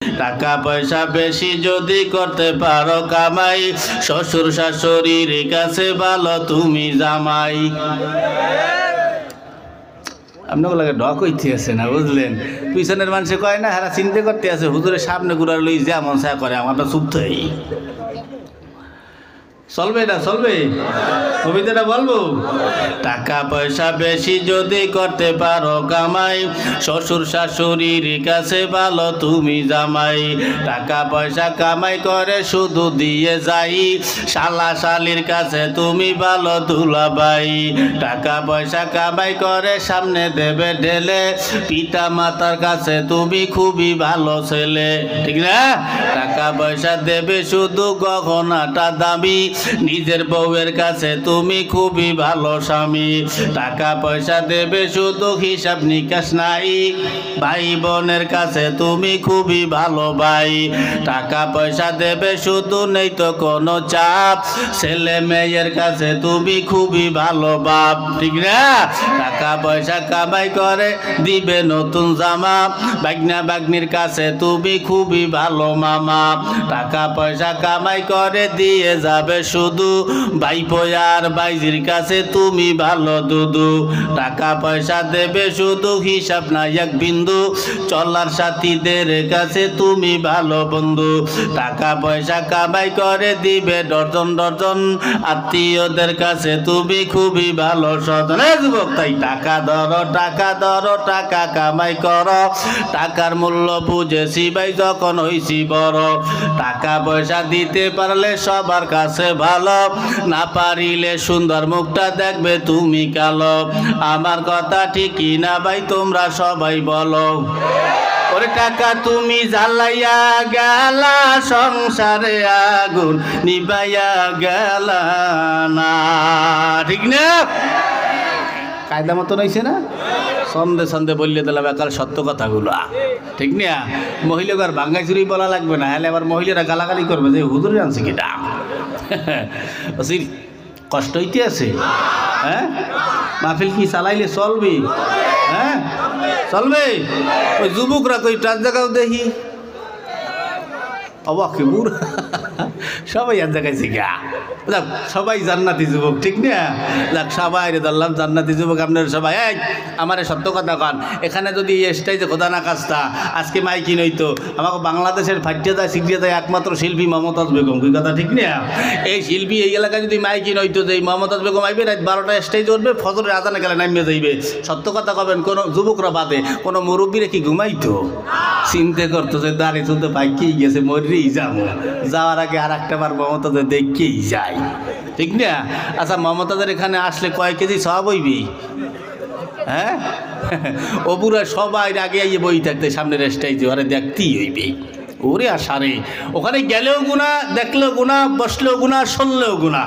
টাকা পয়সা বেশি যদি করতে পারো কামাই, শ্বশুর শাশুড়ির কাছে ভালো তুমি জামাই। আপনাকে লাগে ঢক হইতে আছে না, বুঝলেন? পিছনের মানুষে কয় না, হারা চিন্তা করতে আছে হুজুরের সামনে ঘুরার লই যেমন সা করে আমার চুপ থাই। চলবে না, চলবে? কবিতাটা বলবো। টাকা পয়সা বেশি যদি করতে পারো কামাই, শ্বশুর শাশুড়ির কাছে ভালো তুমি জামাই। টাকা পয়সা কামাই করে শুধু দিয়ে যাই, শালা শালির কাছে তুমি ভালো দুলাভাই। টাকা পয়সা কামাই করে সামনে দেবে ঢেলে, পিতা মাতার কাছে তুমি খুবই ভালো ছেলে, ঠিক না? টাকা পয়সা দেবে শুধু গহনাটা দামি, নিজের বউয়ের কাছে তুমি খুবই ভালো স্বামী। টাকা পয়সা দেবে শুধু হিসাব নিকাশ নাই, ভাই বোনের কাছে তুমি খুবই ভালো ভাই। টাকা পয়সা দেবে শুধু নেই তো কোনো চাপ, ছেলে মেয়ের কাছে তুমি খুবই ভালো বাপ, ঠিক না? টাকা পয়সা কামাই করে দিবে নতুন জামা, বাগনা বাগনির কাছে তুমি খুবই ভালো মামা। টাকা পয়সা কামাই করে দিয়ে যাবে শুধু ভাইপো আর ভাইজির কাছে তুমি ভালো দুদু। টাকা পয়সা দেবে শুধু হিসাব নাই এক বিন্দু, চলার সাথীদের কাছে তুমি ভালো বন্ধু। টাকা পয়সা কামাই করে দিবে ডর্জন ডর্জন, আত্মীয়দের কাছে তুমি খুবই ভালো স্বজন। যুবক, তাই টাকা ধরো, টাকা ধরো, টাকা কামাই করো, টাকার মূল্য বুঝেছি ভাই যখন হইছি বড়। টাকা পয়সা দিতে পারলে সবার কাছে ভালো, না পারিলে সুন্দর মুখটা দেখবে তুমি কালো। আমার কথা ঠিকই না ভাই, তোমরা সবাই বলো। ওরে টাকা তুমি জ্বালাইয়া গেলা, সংসারে আগুন নিবাইয়া গেলা না, ঠিক না? কায়দা মতো নইছে না? সন্ধে সন্ধে বললে দিলাম একাল সত্য কথাগুলো, ঠিক না? মহিলার ভাঙ্গাই চুরি বলা লাগবে না, হলে আবার মহিলারা গালাগালি করবে যে হুজুরে আনছে কিটা। কষ্ট হইতে আছে, হ্যাঁ? মাহফিল কি চালাইলে চলবে? হ্যাঁ, চলবে। ওই যুবকরা কই টার জায়গাও দেখি অবাকে বুড়া সবাই এক জায়গায় শিখা। যাক, সবাই জান্নাতি যুবক, ঠিক না? যাক, সবাই রে ধরলাম জান্নাতি যুবক। আপনার সবাই এই আমার সত্য কথা কান, এখানে যদি স্টেজে খোদা না কাজটা আজকে মাইকি নইতো, আমাকে বাংলাদেশের ফাটিয়ে যায় শিখিয়ে যায় একমাত্র শিল্পী মমতাজ বেগম, কি কথা ঠিক না? এই শিল্পী এই এলাকায় যদি মাইকি নইতো, যে মমতাজ বেগম আইবে রাত 12টা স্টেজে উঠবে, ফজরের আজানে গেলে নামিয়ে যাইবে। সত্য কথা কবেন, কোনো যুবকরা বাদে কোনো মুরব্বীরে কি ঘুমাইতো? চিন্তা করতো যে দাঁড়িয়ে চলতে পাইকেই গেছে, মরেই যাবো, যাওয়ার আগে আর একটা বার মমতাজের দেখেই যাই, ঠিক না? আচ্ছা, মমতাজের এখানে আসলে কয় কেজি সব হইবি? হ্যাঁ, ও পুরা সবাই আগে আইয়ে বই থাকতে সামনের স্টেজে, ওরে দেখতেই হইবে। ওরে আসারে, ওখানে গেলেও গুণা, দেখলেও গুণা, বসলেও গুণা, শুনলেও গুণা।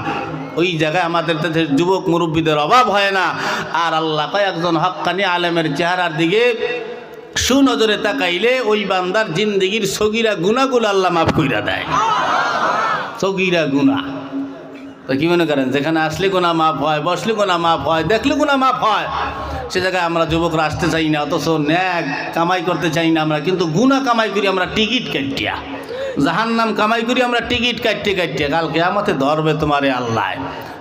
ওই জায়গায় আমাদের দেশের যুবক মুরব্বীদের অভাব হয় না। আর আল্লাহ কয়েকজন হক্কানি আলেমের চেহারার দিকে সুনজরে তাকাইলে ওই বান্দার জিন্দেগির সগীরা গুনাহগুলো আল্লাহ মাফ কইরা দেয়। সগীরা গুনাহ তো কি মনে করেন, যেখানে আসলে গুনাহ মাফ হয়, বসলে গুনাহ মাফ হয়, দেখলে গুনাহ মাফ হয়, সে জায়গায় আমরা যুবকরা আসতে চাই না। অথচ ন্যাক কামাই করতে চাই না আমরা, কিন্তু গুনাহ কামাই করি আমরা টিকিট কাটিয়া, জাহান্নাম কামাই করি আমরা টিকিট কাটতে কাটতে। কাল কিয়ামতে ধরবে তোমারে আল্লাহ।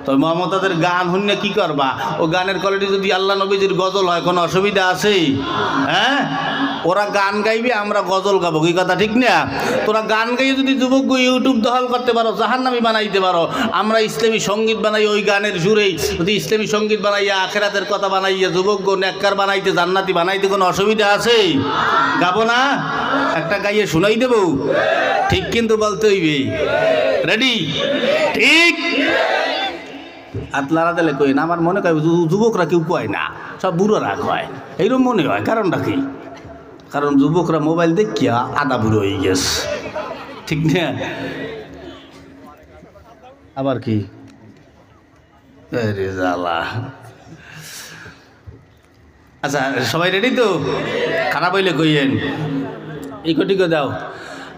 তো মমতাদের গান শুনলে কি করবা? ও গানের কোয়ালিটি যদি আল্লাহ নবীজির গজল হয়, কোনো অসুবিধা আছে? হ্যাঁ, ওরা গান গাইবে, আমরা গজল গাবো, কি কথা ঠিক না? তোরা গান গাইয়ে যদি যুবক ইউটিউব দখল করতে পারো, জাহান্নামী বানাইতে পারো, আমরা ইসলামী সঙ্গীত বানাই, ওই গানের সুরেই যদি ইসলামী সঙ্গীত বানাইয়া আখেরাতের কথা বানাইয়া যুবক নেককার বানাইতে, জান্নাতি বানাইতে কোনো অসুবিধা আছে? গাবো না? একটা গাইয়ে শোনাই দেবো, ঠিক কিন্তু বলতে হইবে। রেডি? ঠিক? আতলারা দিলে কই না, আমার মনে হয় যুবকরা কেউ কয় না, সব বুড়োরা কয়, এইরকম মনে হয়। কারণটা কি? কারণ যুবকরা মোবাইল দেখিয়া আদা বুড়ো হয়ে গেছে, ঠিক না? আবার কি জ্বালা। আচ্ছা, সবাই রেডি তো? খারাপ হইলে কইয়েন, ইকো টিকো দাও।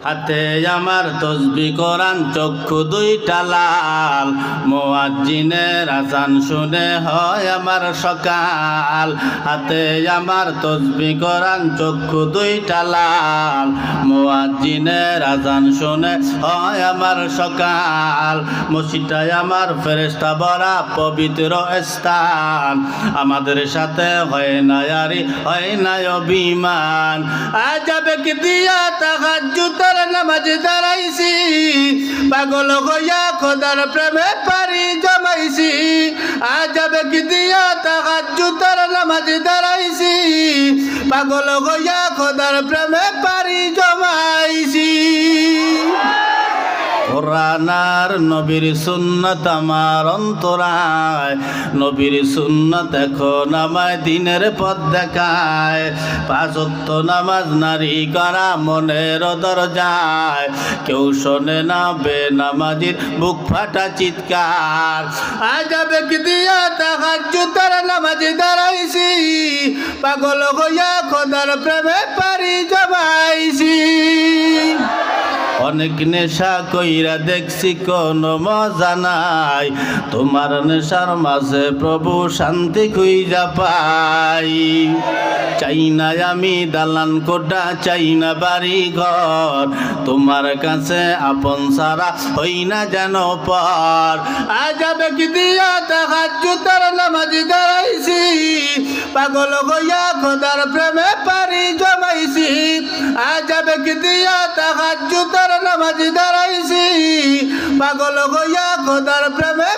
হাতে আমার তসবি কোরআন চক্ষু দুইটা লাল মুয়াজ্জিনের আযান শুনে হয় আমার সকাল হাতে আমার তসবি কোরআন চক্ষু দুইটা লাল মুয়াজ্জিনের আযান শুনে হয় আমার সকাল মসজিদটাই আমার ফেরেশতা ভরা পবিত্র স্থান আমাদের সাথে হয় না ইয়ারি হয় না অভিমান আজাবে কি দিয়া তাহাজ্জুদের নামাজ দাঁড়াইছি পাগল হইয়া খোদার প্রেমে পারি জমাইছি আজাবে কি দিয়া তাহাজ্জুদের নামাজ দাঁড়াইছি পাগল হইয়া খোদার প্রেমে পারি জমাইছি কোরআন আর নবীর সুন্নাত আমার অন্তরায় নবীর সুন্নাত এখন আমায় দিনের পথ দেখায় পাঁচ ওয়াক্ত নামাজ নারী করা মনের দরজায় কেউ শোনে না বেনামাজির বুক ফাটা চিৎকার আজাবে কি দিয়া তাহাজ্জুদের নামাজ দাঁড়াইছি পাগল হইয়া খোদার প্রেমে পারি জমাইছি অনেক নেশা কইরা দেখছি কোনো মজা নাই তোমার নেশার মাঝে প্রভু শান্তি খুঁজা পাই চাই না আমি দালান কোঠা চাই না বাড়ি ঘর তোমার কাছে আপন সারা হই না যেন পর আজাবে কি দিয়া তাহাজ্জুদের নামাজ দাঁড়াইছি পাগল হইয়া খোদার প্রেমে পারি জমাইছি আজাবে কি দিয়া তাহাজ্জুদের নামাজ দাঁড়াইছি পাগল হইয়া খোদার প্রেমে